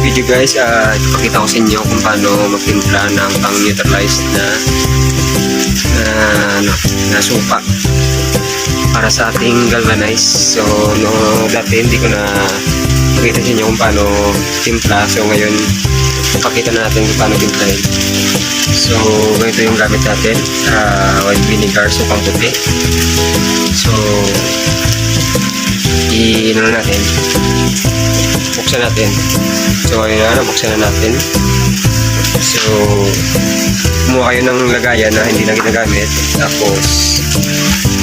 video guys, ipakita ko sa inyo kung paano magtimpla ng pang-neutralized na supa para sa ating galvanize. So dati hindi ko na pakita sa inyo kung paano timpla. So ngayon ipakita na natin kung paano timplahin. So ganito yung gamit natin, white vinegar, sukang puti. So natin, buksan natin. So ayun na, buksan na natin. So kumuha kayo ng lagayan na hindi na ginagamit, tapos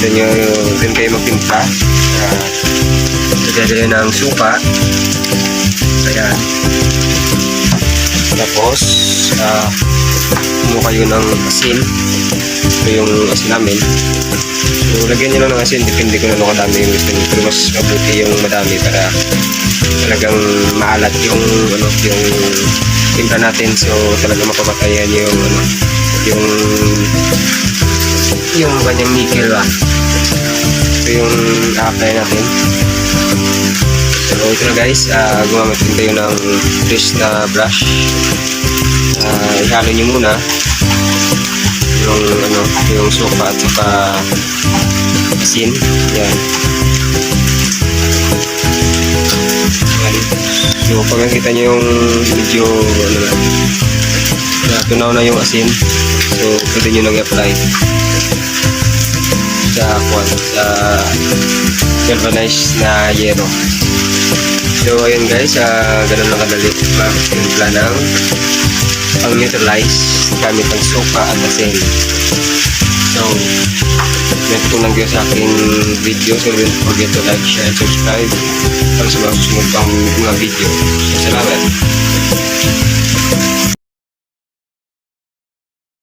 dun kayo magtimpla. Lagyan ng supa, ayan. Tapos kumuha kayo ng asin. Ito yung asin namin. So lagyan nyo lang ng asin, depende kung ano kadami yung gusto nyo, pero mas mabuti yung madami para talagang maalat yung timpla natin. So talagang mapapatayan yung kanyang nickel ba. Ito yung a-apply natin. So ito na guys, gumamit din tayo ng twist na brush. Ihalo nyo muna yung supa at saka asin. Yan. So pag nakita nyo yung medyo tunaw na yung asin, so pwede nyo nang i-apply sa galvanized na yero. So ayun guys, ganun lang kadali mag-timpla ng pang-neutralize gamit ang suka at asin. So ito lang kayo sa aking video. So don't forget to like, share, and subscribe para sa mga susunod pang mga video. So salamat.